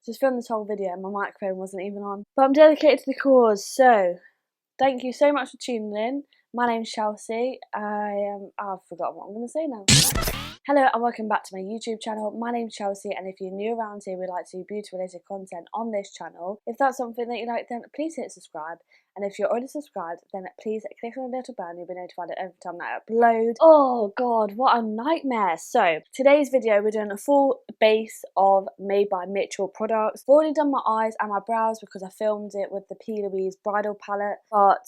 Just filmed this whole video and my microphone wasn't even on. But I'm dedicated to the cause, so thank you so much for tuning in. My name's Chelsea. I've forgotten what I'm going to say now. Hello and welcome back to my YouTube channel. My name's Chelsea, and if you're new around here, we like to do beauty related content on this channel. If that's something that you like, then please hit subscribe. And if you're already subscribed, then please click on the little bell and you'll be notified every time that I upload. Oh god, what a nightmare. So, today's video we're doing a full base of Made by Mitchell products. I've already done my eyes and my brows because I filmed it with the P. Louise bridal palette, but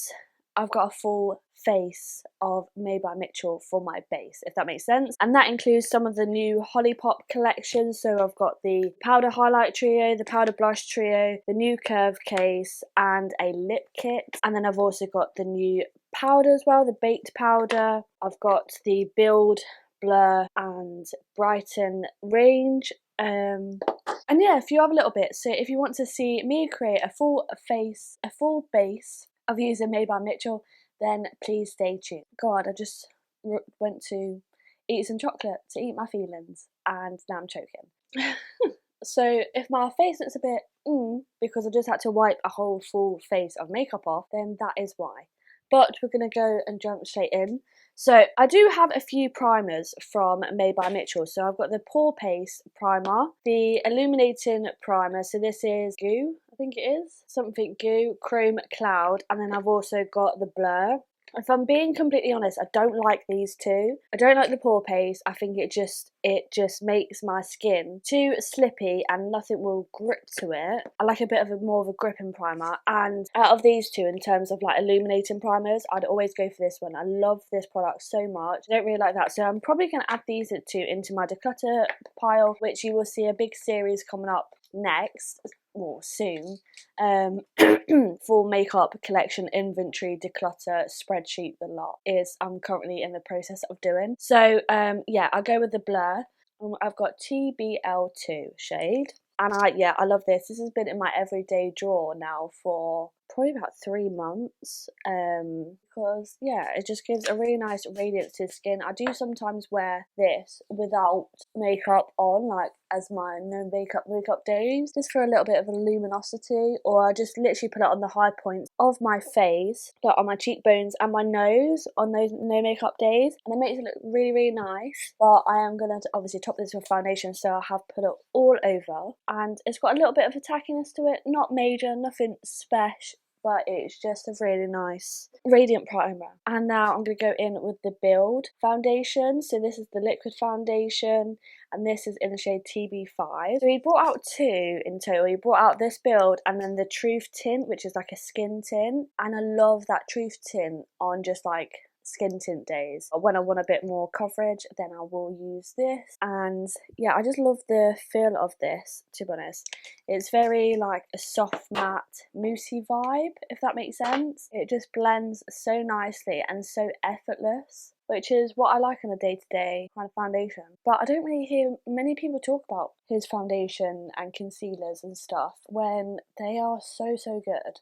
I've got a full face of Made by Mitchell for my base, if that makes sense. And that includes some of the new Hollipop collections. So I've got the powder highlight trio, the powder blush trio, the new curve case, and a lip kit. And then I've also got the new powder as well, the baked powder. I've got the Build, Blur, and Brighten range. And yeah, a few other little bits. So if you want to see me create a full base of using Made by Mitchell, then please stay tuned. God, I just went to eat some chocolate to eat my feelings, and now I'm choking. So if my face looks a bit because I just had to wipe a whole full face of makeup off, then that is why. But we're going to go and jump straight in. So I do have a few primers from Made by Mitchell. So I've got the Pore Paste primer, the Illuminating primer. So this is Goo, I think it is. Something Goo, Chrome Cloud. And then I've also got the Blur. If I'm being completely honest, I don't like these two. I don't like the Pore Paste. I think it just makes my skin too slippy and nothing will grip to it. I like a bit of more of a gripping primer. And out of these two, in terms of like illuminating primers, I'd always go for this one. I love this product so much. I don't really like that. So I'm probably going to add these two into my declutter pile, which you will see a big series coming up next, or soon, full makeup collection inventory declutter spreadsheet. The lot is I'm currently in the process of doing. So yeah, I'll go with the Blur. I've got TBL2 shade, and I love this. This has been in my everyday drawer now for probably about 3 months, because yeah, it just gives a really nice radiance to the skin. I do sometimes wear this without makeup on, like as my no makeup days, just for a little bit of a luminosity, or I just literally put it on the high points of my face, like on my cheekbones and my nose on those no makeup days, and it makes it look really, really nice. But I am going to obviously top this with foundation, so I have put it all over, and it's got a little bit of a tackiness to it, not major, nothing special, but it's just a really nice radiant primer. And now I'm going to go in with the Build foundation. So this is the liquid foundation, and this is in the shade TB5. So he brought out two in total. He brought out this Build and then the Truth tint, which is like a skin tint. And I love that Truth tint on just like skin tint days. When I want a bit more coverage, then I will use this. And yeah, I just love the feel of this, to be honest. It's very like a soft matte moussey vibe, if that makes sense. It just blends so nicely and so effortless, which is what I like on a day-to-day kind of foundation. But I don't really hear many people talk about his foundation and concealers and stuff when they are so good.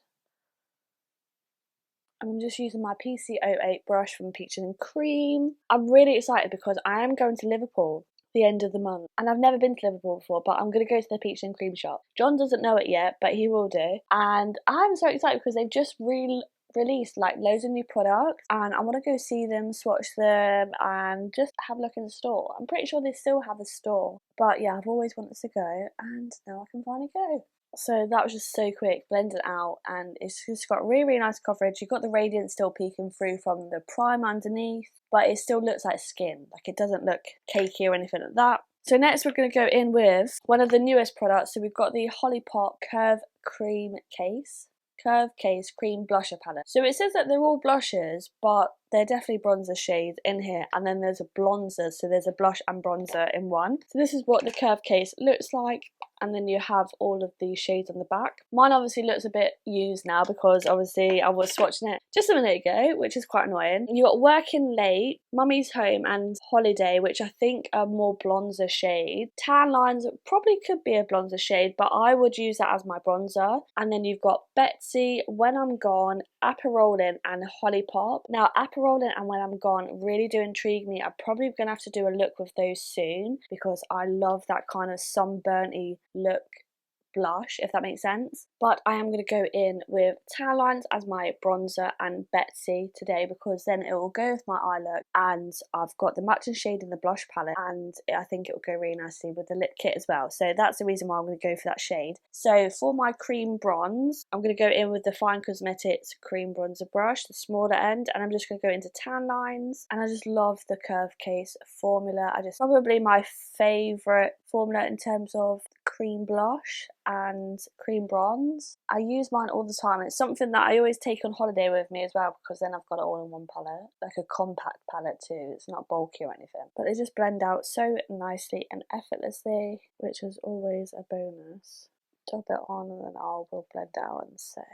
I'm just using my PC08 brush from Peach and Cream. I'm really excited because I am going to Liverpool the end of the month, and I've never been to Liverpool before, but I'm going to go to the Peach and Cream shop. John doesn't know it yet, but he will do. And I'm so excited because they've just released like loads of new products, and I want to go see them, swatch them, and just have a look in the store. I'm pretty sure they still have a store, but yeah, I've always wanted to go, and now I can finally go. So that was just so quick, blended out, and it's just got really, really nice coverage. You've got the radiance still peeking through from the primer underneath, but it still looks like skin. Like, it doesn't look cakey or anything like that. So next we're going to go in with one of the newest products. So we've got the Hollipop Curve Cream Case. Curve Case Cream Blusher Palette. So it says that they're all blushers, but they're definitely bronzer shades in here, and then there's a bronzer, so there's a blush and bronzer in one. So this is what the Curve Case looks like, and then you have all of these shades on the back. Mine obviously looks a bit used now because obviously I was swatching it just a minute ago, which is quite annoying. You got Working Late, Mummy's Home, and Holiday, which I think are more bronzer shade. Tan Lines probably could be a bronzer shade, but I would use that as my bronzer. And then you've got Betsy, When I'm Gone, Aperolin, and Hollipop. Now Aperolin and When I'm Gone really do intrigue me. I'm probably going to have to do a look with those soon because I love that kind of sunburnt-y look blush, if that makes sense. But I am going to go in with Tan Lines as my bronzer and Betsy today, because then it will go with my eye look, and I've got the matching shade in the blush palette, and I think it will go really nicely with the lip kit as well. So that's the reason why I'm going to go for that shade. So for my cream bronze, I'm going to go in with the Fine Cosmetics cream bronzer brush, the smaller end, and I'm just going to go into Tan Lines. And I just love the Curve Case formula. Probably my favourite formula in terms of cream blush and cream bronze. I use mine all the time. It's something that I always take on holiday with me as well, because then I've got it all in one palette, like a compact palette too. It's not bulky or anything, but they just blend out so nicely and effortlessly, which is always a bonus. Dab it on and then will blend out in a sec.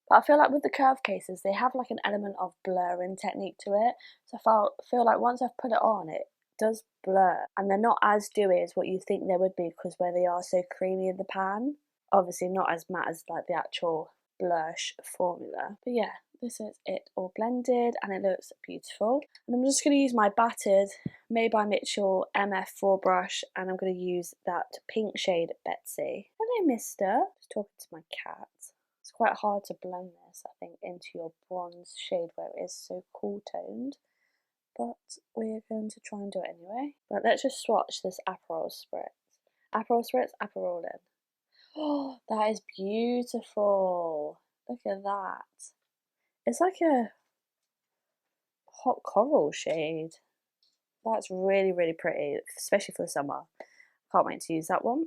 But I feel like with the curve cases, they have like an element of blurring technique to it. So I feel like once I've put it on, it does blur, and they're not as dewy as what you think they would be, because where they are so creamy in the pan. Obviously not as matte as like the actual blush formula. But yeah, this is it all blended and it looks beautiful. And I'm just going to use my battered Made by Mitchell MF4 brush, and I'm going to use that pink shade Betsy. Hello mister, just talking to my cat. It's quite hard to blend this, I think, into your bronze shade where it is so cool toned. But we're going to try and do it anyway. But let's just swatch this Aperol Spritz. Aperol Spritz, Aperol in. Oh, that is beautiful. Look at that. It's like a hot coral shade. That's really, really pretty, especially for the summer. Can't wait to use that one.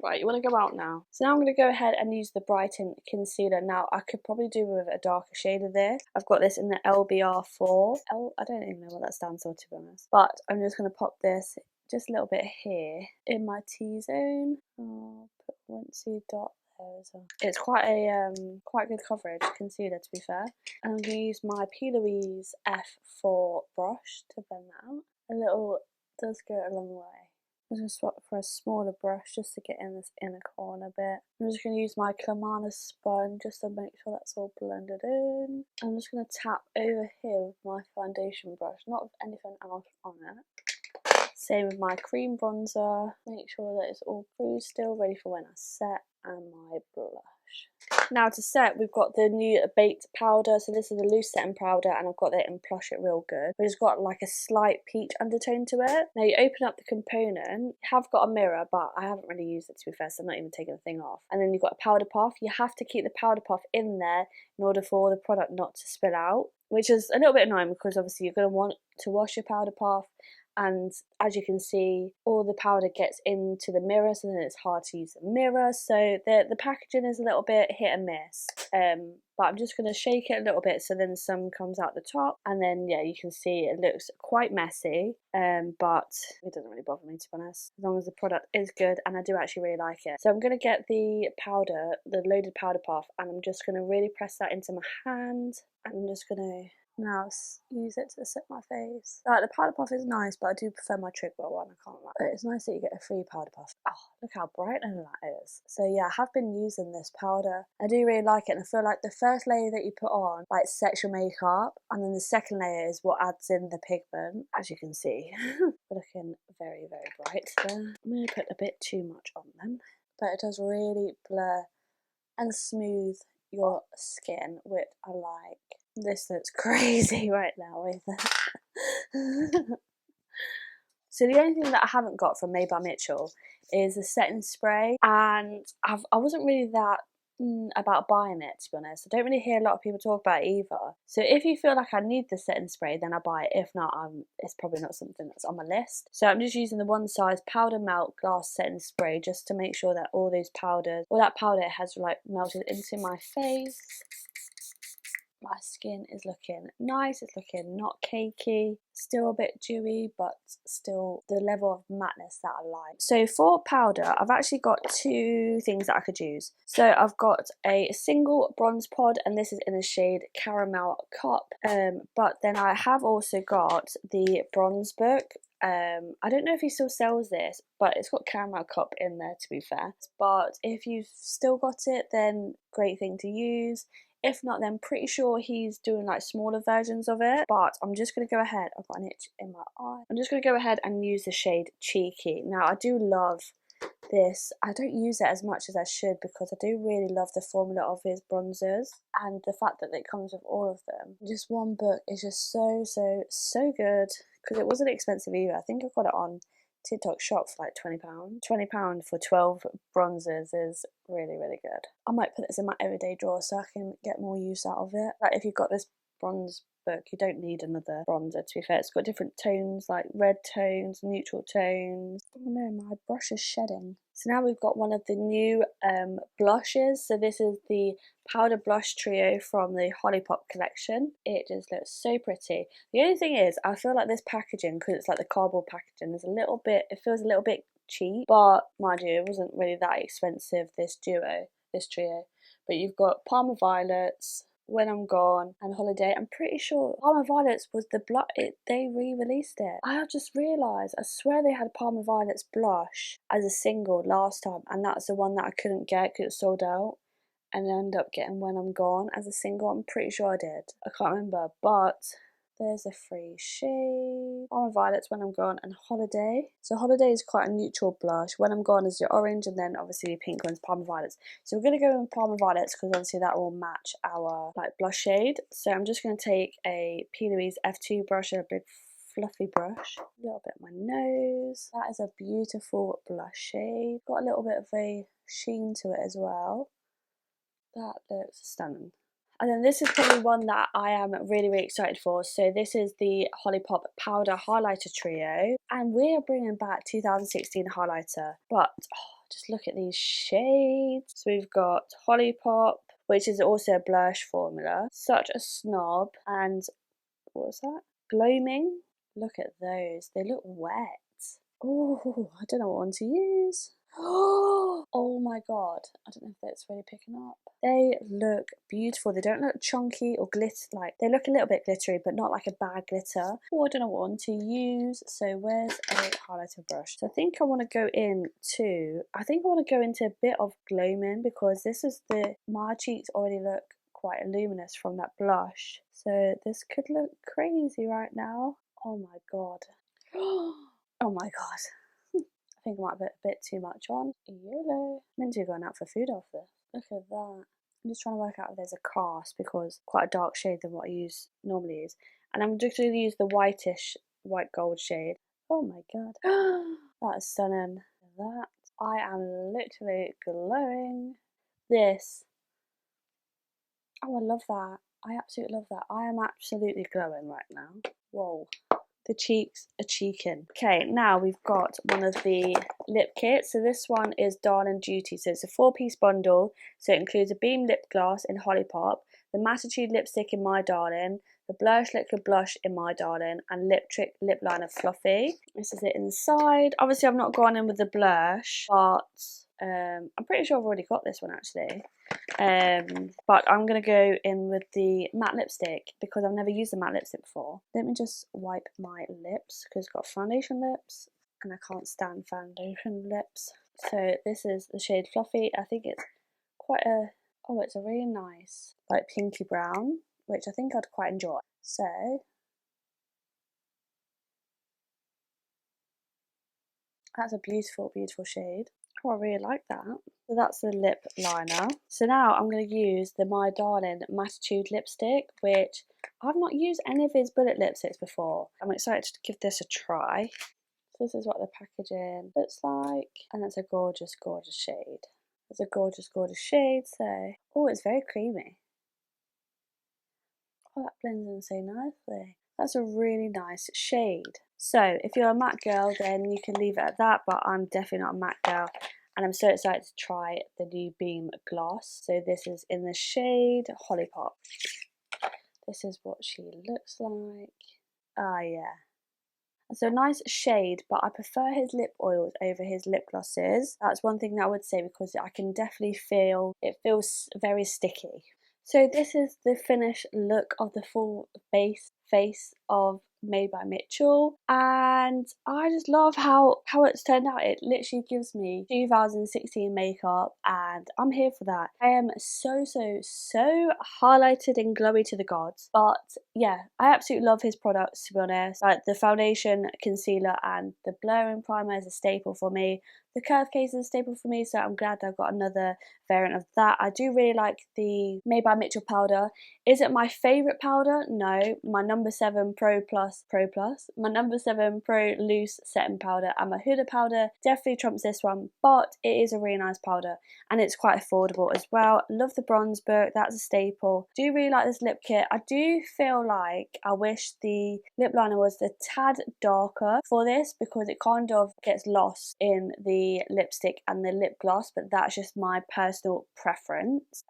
Right, you want to go out now. So now I'm going to go ahead and use the Brighten Concealer. Now, I could probably do with a darker shade of this. I've got this in the LBR4. I don't even know what that stands for, to be honest. But I'm just going to pop this just a little bit here in my T-zone. I'll put one dot there as well. It's quite good coverage concealer, to be fair. And I'm going to use my P. Louise F4 brush to blend that out. A little does go a long way. I'm just going to swap for a smaller brush just to get in this inner corner bit. I'm just going to use my Clamana sponge just to make sure that's all blended in. I'm just going to tap over here with my foundation brush, not with anything else on it. Same with my cream bronzer. Make sure that it's all through still, ready for when I set, and my blush. Now to set, we've got the new baked powder. So this is a loose setting powder, and I've got it in Plush It Real Good. But it's got like a slight peach undertone to it. Now you open up the component, you have got a mirror, but I haven't really used it, to be fair, so I'm not even taking the thing off. And then you've got a powder puff. You have to keep the powder puff in there in order for the product not to spill out, which is a little bit annoying because obviously you're going to want to wash your powder puff. And as you can see, all the powder gets into the mirror, so then it's hard to use the mirror. So the packaging is a little bit hit and miss. But I'm just going to shake it a little bit so then some comes out the top. And then, yeah, you can see it looks quite messy. But it doesn't really bother me, to be honest, as long as the product is good and I do actually really like it. So I'm going to get the powder, the loaded powder puff, and I'm just going to really press that into my hand. And I'm just going to now use it to set my face. Like, the powder puff is nice, but I do prefer my Trigwell one, I can't lie. But it's nice that you get a free powder puff. Oh, look how bright that is. So yeah, I have been using this powder. I do really like it, and I feel like the first layer that you put on like sets your makeup, and then the second layer is what adds in the pigment, as you can see. Looking very, very bright there. I'm going to put a bit too much on them, but it does really blur and smooth your skin, which I like. This looks crazy right now with it. So the only thing that I haven't got from Made by Mitchell is a setting spray, and I wasn't really that about buying it, to be honest. I don't really hear a lot of people talk about it either. So if you feel like I need the setting spray, then I buy it. If not, it's probably not something that's on my list. So I'm just using the one size powder melt glass setting spray just to make sure that all those powders, all that powder has like melted into my face. My skin is looking nice, it's looking not cakey, still a bit dewy, but still the level of matteness that I like. So for powder, I've actually got two things that I could use. So I've got a single bronze pod, and this is in the shade Caramel Cup. But then I have also got the bronze book. I don't know if he still sells this, but it's got Caramel Cup in there, to be fair. But if you've still got it, then great thing to use. If not, then pretty sure he's doing like smaller versions of it. But I'm just going to go ahead. I've got an itch in my eye. I'm just going to go ahead and use the shade Cheeky. Now, I do love this. I don't use it as much as I should because I do really love the formula of his bronzers and the fact that it comes with all of them. Just one book is just so good because it wasn't expensive either. I think I got it on TikTok shop for like £20. £20 for 12 bronzers is really good. I might put this in my everyday drawer so I can get more use out of it. Like if you've got this bronze book, you don't need another bronzer, to be fair. It's got different tones like red tones, neutral tones. Oh no, my brush is shedding. So now we've got one of the new blushes. So this is the powder blush trio from the Hollipop collection. It just looks so pretty. The only thing is, I feel like this packaging, because it's like the cardboard packaging, is a little bit, it feels a little bit cheap, but mind you, it wasn't really that expensive, this trio. But you've got Parma Violets, When I'm Gone, and Holiday. I'm pretty sure Parma Violets was the blush. They re-released it. I just realised, I swear they had Parma Violets blush as a single last time, and that's the one that I couldn't get because it was sold out. And I ended up getting When I'm Gone as a single. I'm pretty sure I did. I can't remember, but there's a free shade. Parma Violets, When I'm Gone, and Holiday. So Holiday is quite a neutral blush. When I'm Gone is your orange, and then obviously the pink one's Parma Violets. So we're going to go with Parma Violets because obviously that will match our like blush shade. So I'm just going to take a P. Louise F2 brush and a big fluffy brush. A little bit on my nose. That is a beautiful blush shade. Got a little bit of a sheen to it as well. That looks stunning. And then this is probably one that I am really excited for. So this is the Hollipop Powder Highlighter Trio. And we are bringing back 2016 highlighter. But just look at these shades. So we've got Hollipop, which is also a blush formula. Such a Snob. And what was that? Gloaming. Look at those. They look wet. Oh, I don't know what one to use. Oh my god, I don't know if that's really picking up. They look beautiful. They don't look chunky or like they look a little bit glittery, but not like a bad glitter. Oh, I don't know what one to use. So where's a highlighter brush? So I think I want to go into a bit of gloaming because this is my cheeks already look quite luminous from that blush. So this could look crazy right now. Oh my god. Oh my god. I think I might have a bit too much on. Yellow. Meant to be going out for food after. Look at that. I'm just trying to work out if there's a cast because quite a dark shade than what I normally use. And I'm just going to use the white gold shade. Oh my god. That is stunning. That. I am literally glowing. This. Oh, I love that. I absolutely love that. I am absolutely glowing right now. Whoa. The cheeks are cheeking. Okay, now we've got one of the lip kits. So this one is Darling Duty. So it's a 4-piece bundle. So it includes a Beam lip gloss in Hollipop, the Mattitude lipstick in My Darling, the Blush Liquid Blush in My Darling, and Lip Trick lip liner Fluffy. This is it inside. Obviously I've not gone in with the blush, but I'm pretty sure I've already got this one actually. But I'm going to go in with the matte lipstick because I've never used the matte lipstick before. Let me just wipe my lips because it's got foundation lips and I can't stand foundation lips. So this is the shade Fluffy. I think it's it's a really nice like pinky brown, which I think I'd quite enjoy. So that's a beautiful shade. Oh, I really like that. So that's the lip liner. So now I'm going to use the My Darling Mattitude lipstick, which I've not used any of his bullet lipsticks before. I'm excited to give this a try. So this is what the packaging looks like. And it's a gorgeous shade. It's a gorgeous shade. So, oh, it's very creamy. Oh, that blends in so nicely. That's a really nice shade. So if you're a matte girl, then you can leave it at that, but I'm definitely not a matte girl. And I'm so excited to try the new Beam gloss. So this is in the shade Hollipop. This is what she looks like. Ah, yeah. So nice shade, but I prefer his lip oils over his lip glosses. That's one thing that I would say because I can definitely feel, it feels very sticky. So this is the finished look of the full face of Made by Mitchell, and I just love how it's turned out. It literally gives me 2016 makeup and I'm here for that. I am so highlighted and glowy to the gods, but yeah, I absolutely love his products, to be honest. Like the foundation, concealer and the blurring primer is a staple for me. The curve case is a staple for me, so I'm glad I've got another variant of that. I do really like the Made by Mitchell powder. Is it my favourite powder? No. My number 7 Pro Plus, my number 7 Pro Loose Setting Powder and my Huda powder definitely trumps this one, but it is a really nice powder and it's quite affordable as well. Love the bronze book, that's a staple. Do really like this lip kit. I do feel like I wish the lip liner was the tad darker for this because it kind of gets lost in the lipstick and the lip gloss, but that's just my personal preference.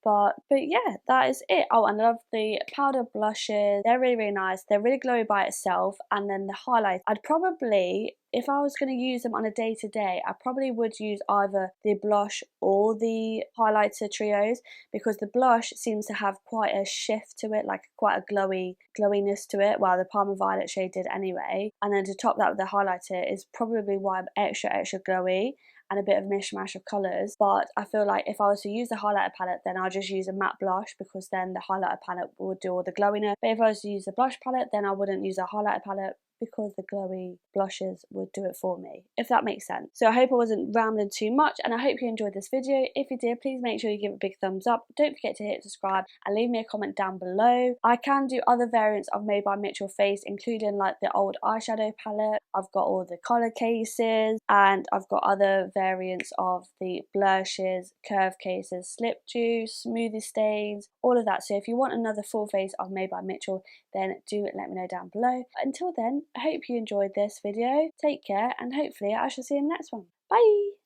But yeah, that is it. Oh, and I love the powder blushes. They're really nice. They're really glowy by itself. And then the highlight, I'd probably, if I was going to use them on a day-to-day, I probably would use either the blush or the highlighter trios, because the blush seems to have quite a shift to it, like quite a glowiness to it, while the Palmer Violet shade did anyway. And then to top that with the highlighter is probably why I'm extra glowy and a bit of mishmash of colours. But I feel like if I was to use the highlighter palette, then I'll just use a matte blush, because then the highlighter palette would do all the glowiness. But if I was to use the blush palette, then I wouldn't use a highlighter palette, because the glowy blushes would do it for me, if that makes sense. So I hope I wasn't rambling too much, and I hope you enjoyed this video. If you did, please make sure you give it a big thumbs up. Don't forget to hit subscribe and leave me a comment down below. I can do other variants of Made by Mitchell face, including like the old eyeshadow palette. I've got all the colour cases, and I've got other variants of the blushes, curve cases, slip juice, smoothie stains, all of that. So if you want another full face of Made by Mitchell, then do let me know down below. But until then, I hope you enjoyed this video. Take care, and hopefully I shall see you in the next one. Bye!